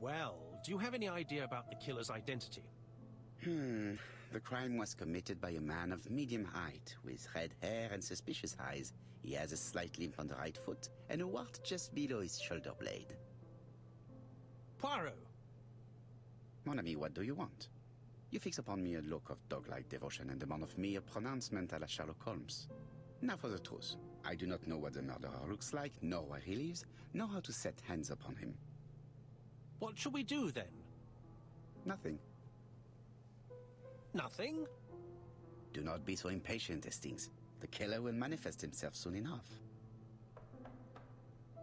Well, do you have any idea about the killer's identity? The crime was committed by a man of medium height, with red hair and suspicious eyes. He has a slight limp on the right foot, and a wart just below his shoulder blade. Poirot! Mon ami, what do you want? You fix upon me a look of dog-like devotion and demand of me a pronouncement à la Sherlock Holmes. Now for the truth. I do not know what the murderer looks like, nor where he lives, nor how to set hands upon him. What shall we do, then? Nothing. Nothing? Do not be so impatient, Hastings. The killer will manifest himself soon enough.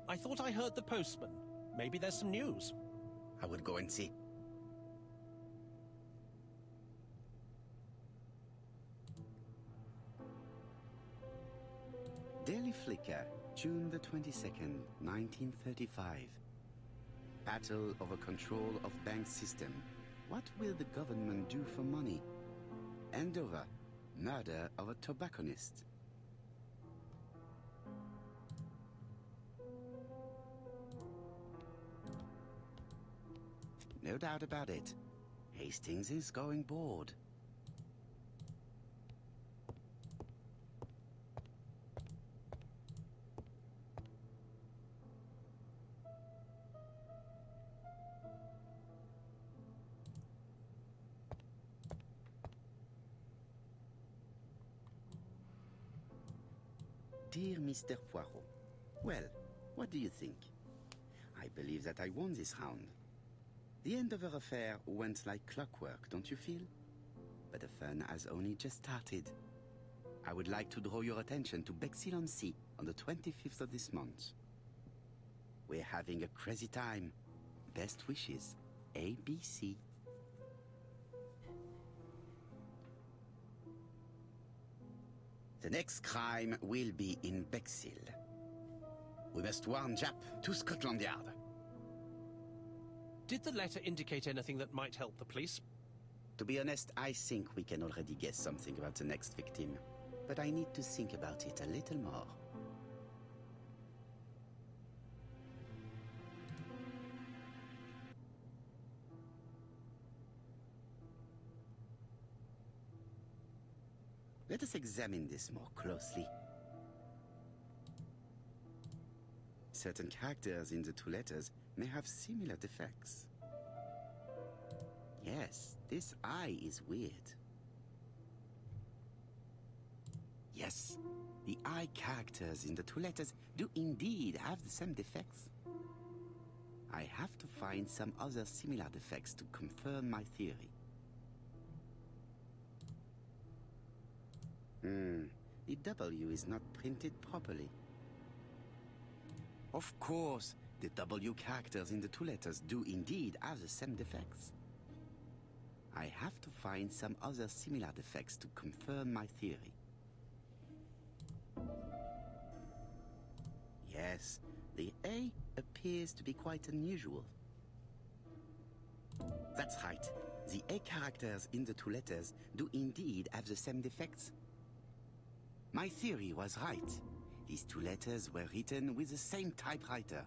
I thought I heard the postman. Maybe there's some news. I will go and see. Daily Flicker, June the 22nd, 1935. Battle over control of bank system. What will the government do for money? Andover, murder of a tobacconist. No doubt about it. Hastings is going bored. Dear Mr. Poirot, well, what do you think? I believe that I won this round. The Andover affair went like clockwork, don't you feel? But the fun has only just started. I would like to draw your attention to Bexhill-on-Sea on the 25th of this month. We're having a crazy time. Best wishes, ABC. The next crime will be in Bexhill. We must warn Jap to Scotland Yard. Did the letter indicate anything that might help the police? To be honest, I think we can already guess something about the next victim. But I need to think about it a little more. Let us examine this more closely. Certain characters in the two letters may have similar defects. Yes, this I is weird. Yes, the I characters in the two letters do indeed have the same defects. I have to find some other similar defects to confirm my theory. The W is not printed properly. Of course, the W characters in the two letters do indeed have the same defects. I have to find some other similar defects to confirm my theory. Yes, the A appears to be quite unusual. That's right. The A characters in the two letters do indeed have the same defects. My theory was right. These two letters were written with the same typewriter.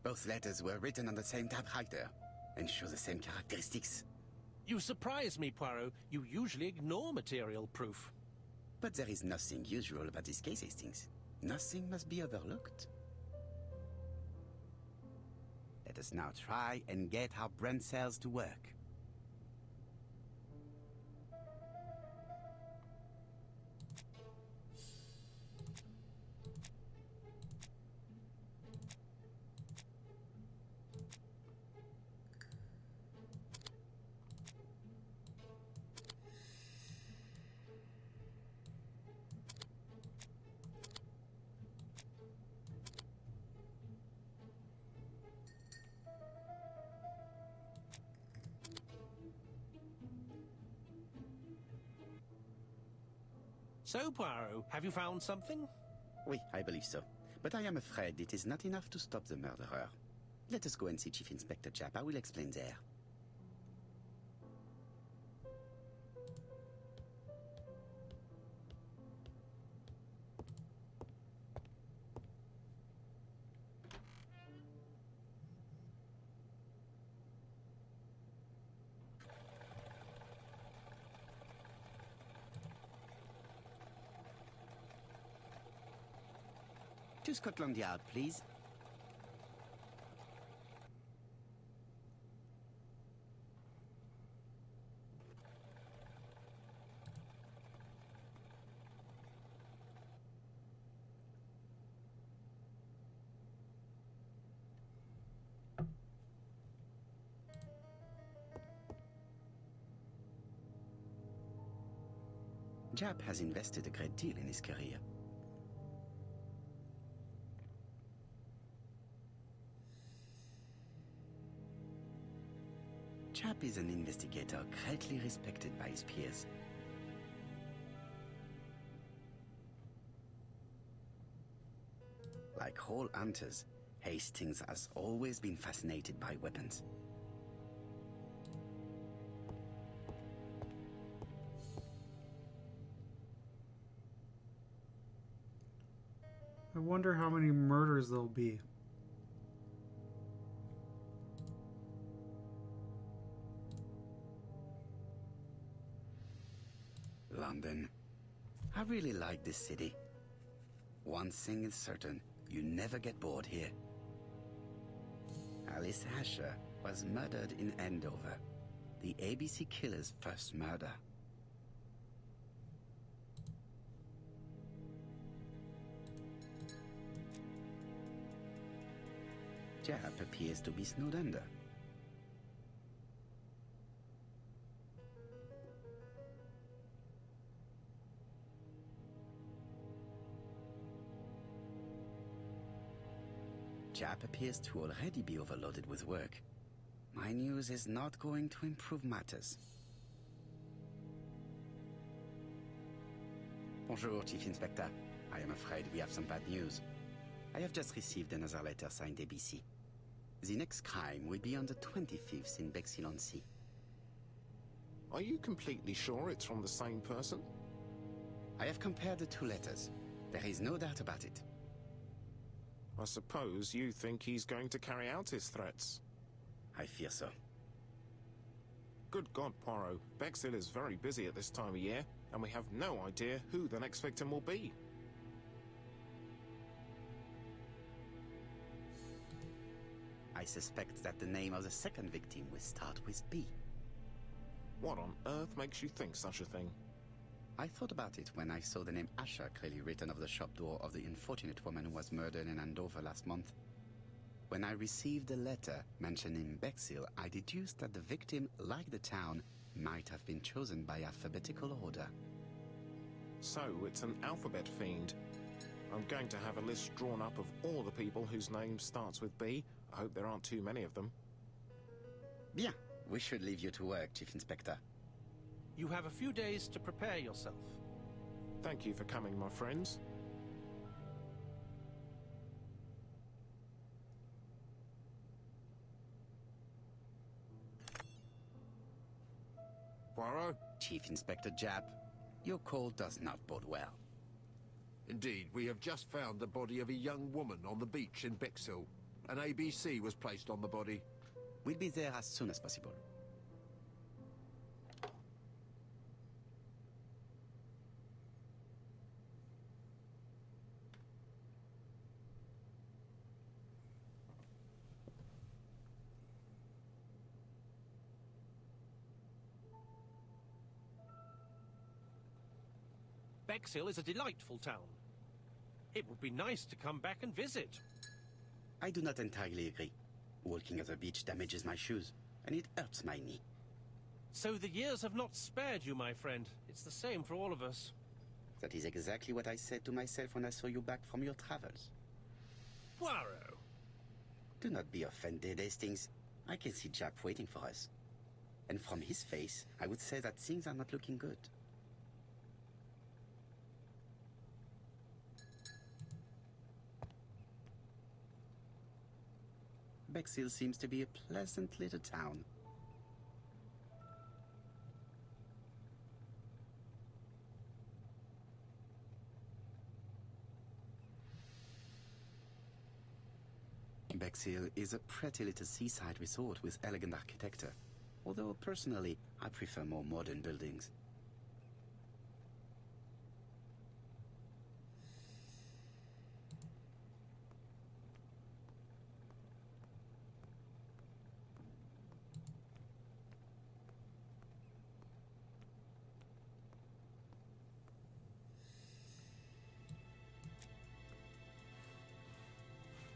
Both letters were written on the same typewriter and show the same characteristics. You surprise me, Poirot. You usually ignore material proof. But there is nothing usual about this case, Hastings. Nothing must be overlooked. Let us now try and get our brain cells to work. So, Poirot, have you found something? Oui, I believe so. But I am afraid it is not enough to stop the murderer. Let us go and see Chief Inspector Japp. I will explain there. to Scotland Yard, please. Jap has invested a great deal in his career. Jap is an investigator greatly respected by his peers. Like all hunters, Hastings has always been fascinated by weapons. I wonder how many murders there'll be. London. I really like this city. One thing is certain, you never get bored here. Alice Asher was murdered in Andover, the ABC killer's first murder. Jap appears to be snowed under. Jap appears to already be overloaded with work. My news is not going to improve matters. Bonjour, Chief Inspector. I am afraid we have some bad news. I have just received another letter signed ABC. The next crime will be on the 25th in Bexhill-on-Sea. Are you completely sure it's from the same person? I have compared the two letters. There is no doubt about it. I suppose you think he's going to carry out his threats. I fear so. Good God, Poirot. Bexhill is very busy at this time of year, and we have no idea who the next victim will be. I suspect that the name of the second victim will start with B. What on earth makes you think such a thing? I thought about it when I saw the name Asher clearly written over the shop door of the unfortunate woman who was murdered in Andover last month. When I received a letter mentioning Bexhill, I deduced that the victim, like the town, might have been chosen by alphabetical order. So, it's an alphabet fiend. I'm going to have a list drawn up of all the people whose name starts with B. I hope there aren't too many of them. Bien, we should leave you to work, Chief Inspector. You have a few days to prepare yourself. Thank you for coming, my friends. Poirot? Chief Inspector Jap, your call does not bode well. Indeed, we have just found the body of a young woman on the beach in Bexhill. An ABC was placed on the body. We'll be there as soon as possible. Bexhill is a delightful town. It would be nice to come back and visit. I do not entirely agree. Walking at the beach damages my shoes, and it hurts my knee. So the years have not spared you, my friend. It's the same for all of us. That is exactly what I said to myself when I saw you back from your travels. Poirot! Do not be offended, Hastings. I can see Jap waiting for us. And from his face, I would say that things are not looking good. Bexhill seems to be a pleasant little town. Bexhill is a pretty little seaside resort with elegant architecture, although personally I prefer more modern buildings.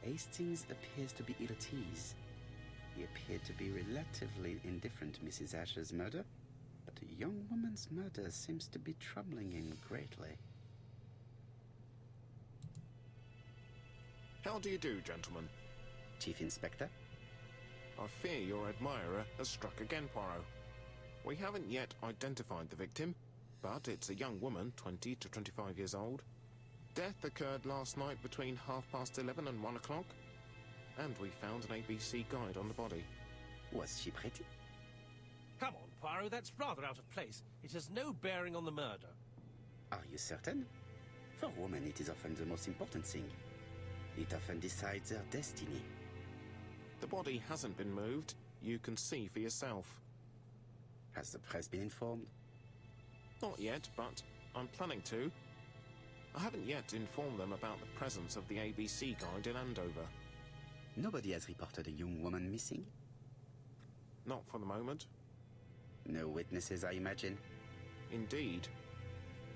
Hastings appears to be ill at ease. He appeared to be relatively indifferent to Mrs. Asher's murder, but a young woman's murder seems to be troubling him greatly. How do you do, gentlemen? Chief Inspector? I fear your admirer has struck again, Poirot. We haven't yet identified the victim, but it's a young woman, 20 to 25 years old. Death occurred last night between 11:30 and 1 o'clock, and we found an ABC guide on the body. Was she pretty? Come on, Poirot, that's rather out of place. It has no bearing on the murder. Are you certain? For a woman, it is often the most important thing. It often decides her destiny. The body hasn't been moved. You can see for yourself. Has the press been informed? Not yet, but I'm planning to. I haven't yet informed them about the presence of the ABC guide in Andover. Nobody has reported a young woman missing? Not for the moment. No witnesses, I imagine? Indeed.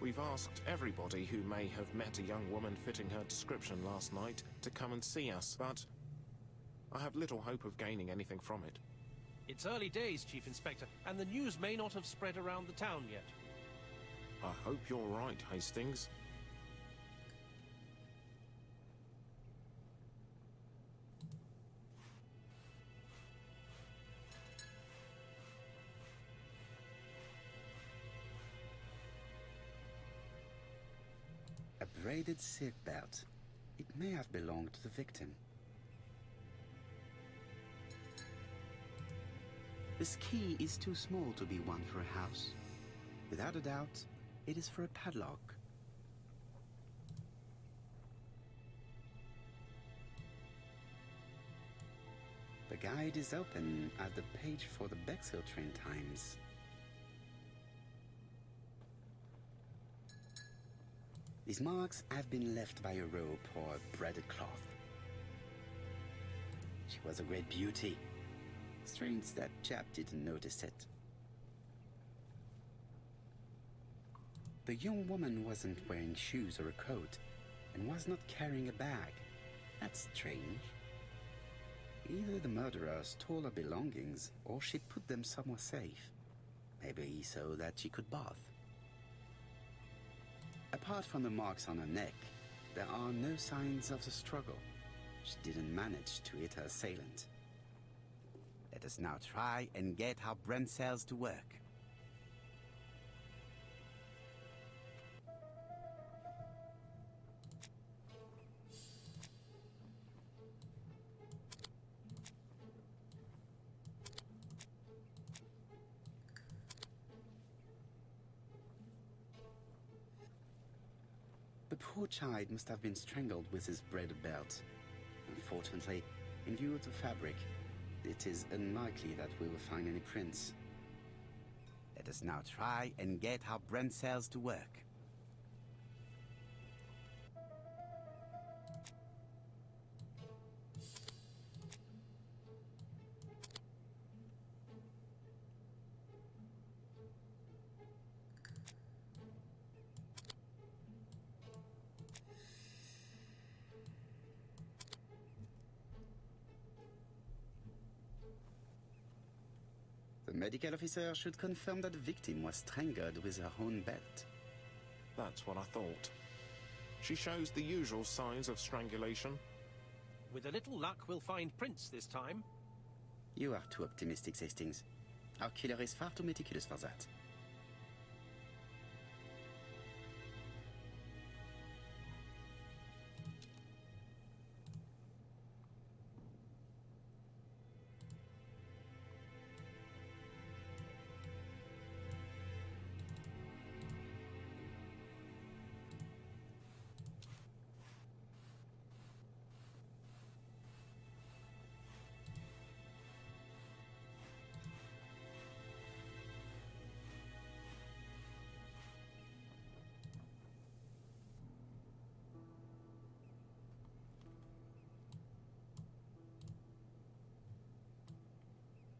We've asked everybody who may have met a young woman fitting her description last night to come and see us, but I have little hope of gaining anything from it. It's early days, Chief Inspector, and the news may not have spread around the town yet. I hope you're right, Hastings. A braided silk belt. It may have belonged to the victim. This key is too small to be one for a house. Without a doubt, it is for a padlock. The guide is open at the page for the Bexhill train times. These marks have been left by a rope or a braided cloth. She was a great beauty. Strange that chap didn't notice it. The young woman wasn't wearing shoes or a coat and was not carrying a bag. That's strange. Either the murderer stole her belongings or she put them somewhere safe. Maybe so that she could bath. Apart from the marks on her neck, there are no signs of the struggle. She didn't manage to hit her assailant. Let us now try and get our brain cells to work. The poor child must have been strangled with his braided belt. Unfortunately, in view of the fabric, it is unlikely that we will find any prints. Let us now try and get our brain cells to work. The medical officer should confirm that the victim was strangled with her own belt. That's what I thought. She shows the usual signs of strangulation. With a little luck, we'll find prints this time. You are too optimistic, Hastings. Our killer is far too meticulous for that.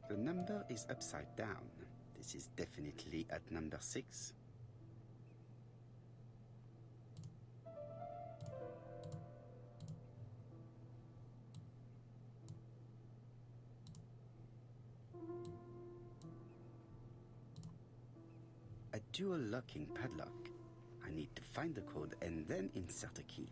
The number is upside down. This is definitely at number 6. dual locking padlock. I need to find the code and then insert a key.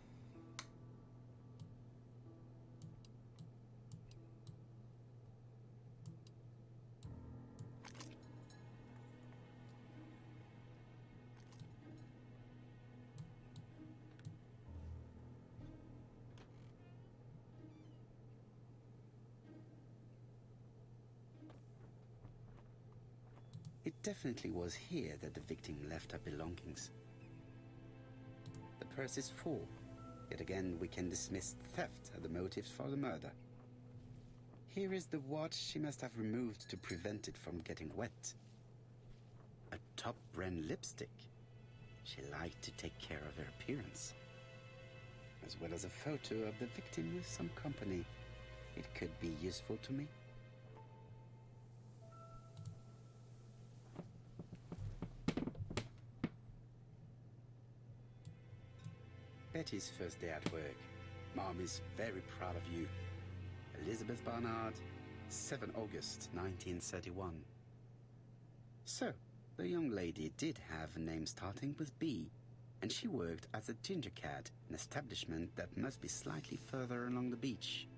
It definitely was here that the victim left her belongings. The purse is full. Yet again, we can dismiss theft as the motives for the murder. Here is the watch she must have removed to prevent it from getting wet. A top brand lipstick. She liked to take care of her appearance. As well as a photo of the victim with some company. It could be useful to me. Betty's first day at work. Mom is very proud of you. Elizabeth Barnard, 7 August 1931. So, the young lady did have a name starting with B, and she worked as a ginger cat, an establishment that must be slightly further along the beach.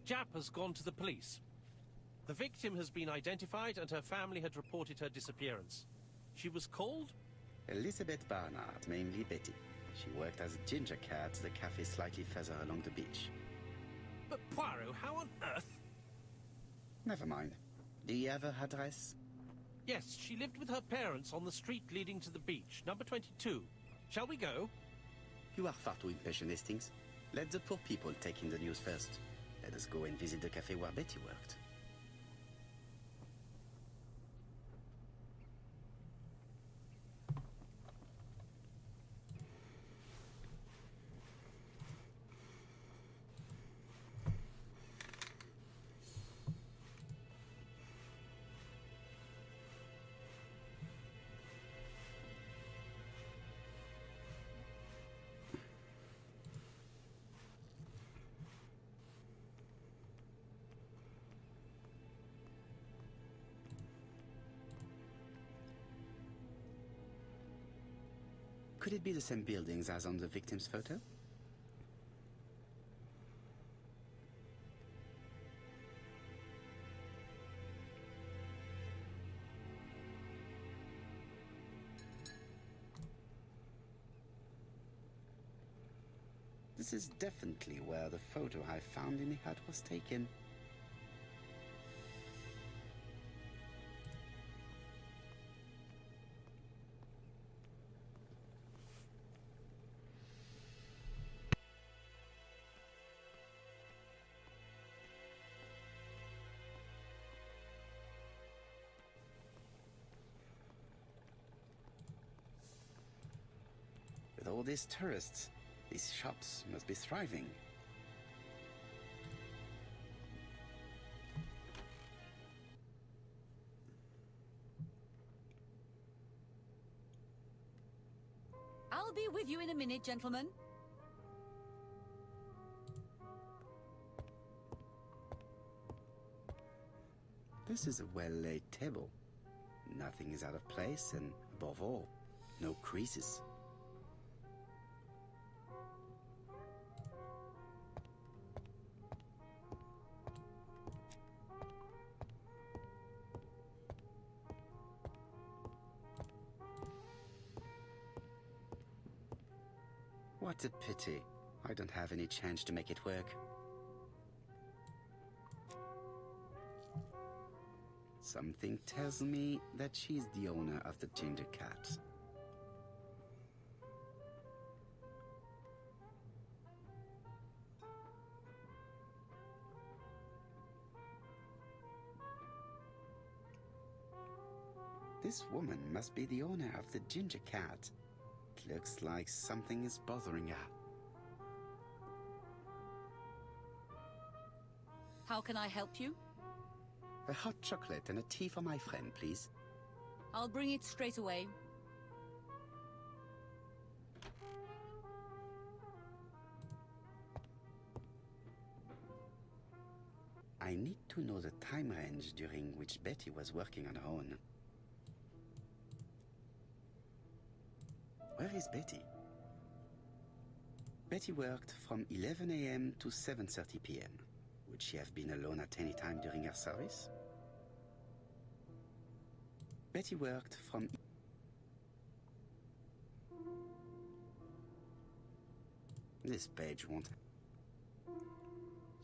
Jap has gone to the police. The victim has been identified and her family had reported her disappearance. She was called? Elizabeth Barnard, mainly Betty. She worked as a ginger cat at the cafe slightly further along the beach. But Poirot, how on earth? Never mind. Do you have her address? Yes, she lived with her parents on the street leading to the beach, number 22. Shall we go? You are far too impatient, Hastings. Let the poor people take in the news first. Let us go and visit the cafe where Betty worked. Could it be the same buildings as on the victim's photo? This is definitely where the photo I found in the hut was taken. With all these tourists, these shops must be thriving. I'll be with you in a minute, gentlemen. This is a well-laid table. Nothing is out of place and, above all, no creases. What a pity. I don't have any change to make it work. Something tells me that she's the owner of the ginger cat. This woman must be the owner of the ginger cat. It looks like something is bothering her. How can I help you? A hot chocolate and a tea for my friend, please. I'll bring it straight away. I need to know the time range during which Betty was working on her own. Where is Betty? Betty worked from 11 a.m. to 7:30 p.m. Would she have been alone at any time during her service? Betty worked from... This page won't...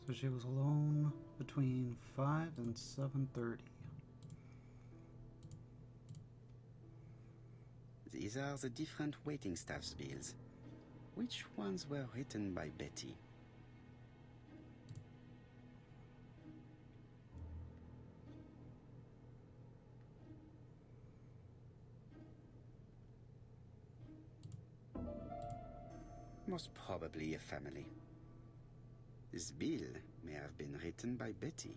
So she was alone between 5 and 7:30. These are the different waiting staff's bills. Which ones were written by Betty? Most probably a family. This bill may have been written by Betty.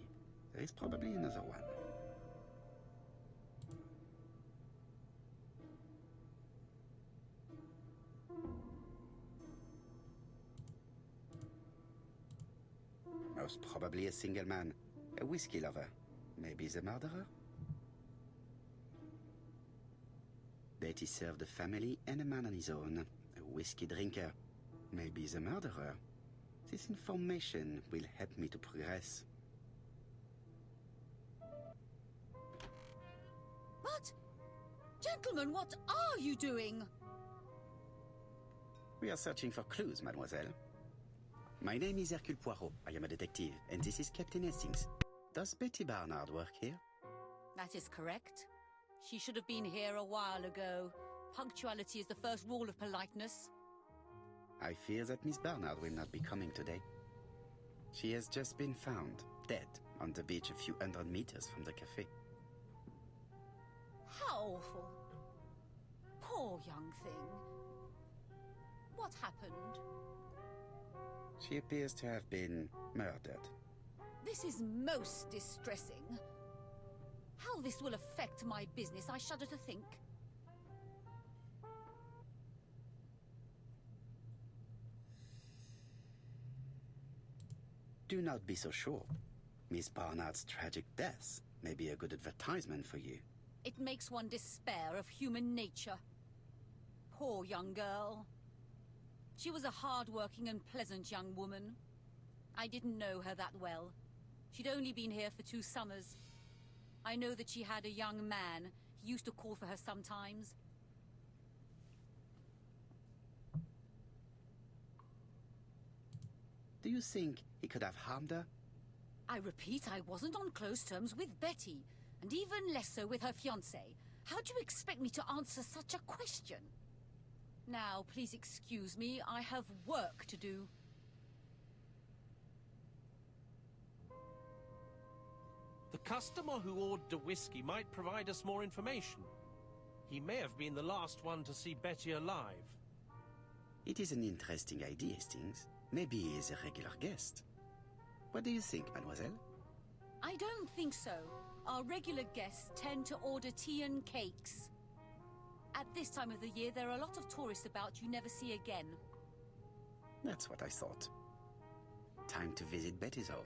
There is probably another one. Most probably a single man, a whiskey lover. Maybe the murderer? Betty served a family and a man on his own, a whiskey drinker. Maybe the murderer. This information will help me to progress. But, gentlemen, what are you doing? We are searching for clues, mademoiselle. My name is Hercule Poirot. I am a detective, and this is Captain Hastings. Does Betty Barnard work here? That is correct. She should have been here a while ago. Punctuality is the first rule of politeness. I fear that Miss Barnard will not be coming today. She has just been found, dead, on the beach a few hundred meters from the cafe. How awful. Poor young thing. What happened? She appears to have been murdered. This is most distressing. How this will affect my business, I shudder to think. Do not be so sure. Miss Barnard's tragic death may be a good advertisement for you. It makes one despair of human nature. Poor young girl. She was a hard-working and pleasant young woman. I didn't know her that well. She'd only been here for 2 summers. I know that she had a young man. He used to call for her sometimes. Do you think he could have harmed her? I repeat, I wasn't on close terms with Betty, and even less so with her fiancé. How do you expect me to answer such a question? Now, please excuse me, I have work to do. The customer who ordered the whiskey might provide us more information. He may have been the last one to see Betty alive. It is an interesting idea, Hastings. Maybe he is a regular guest. What do you think, mademoiselle? I don't think so. Our regular guests tend to order tea and cakes. At this time of the year, there are a lot of tourists about you never see again. That's what I thought. Time to visit Betty's home.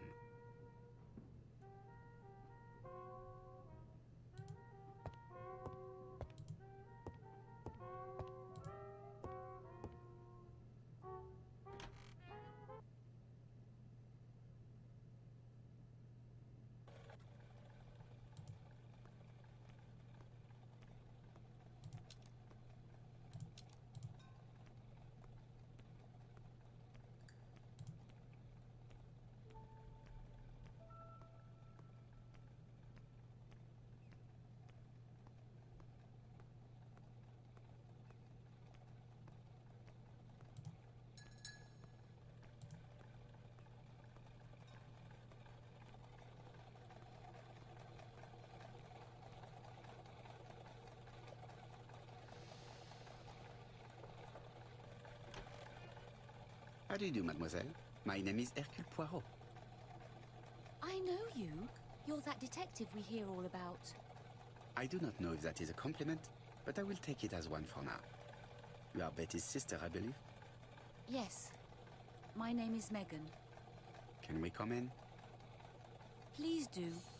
How do you do, mademoiselle? My name is Hercule Poirot. I know you. You're that detective we hear all about. I do not know if that is a compliment, but I will take it as one for now. You are Betty's sister, I believe? Yes. My name is Megan. Can we come in? Please do.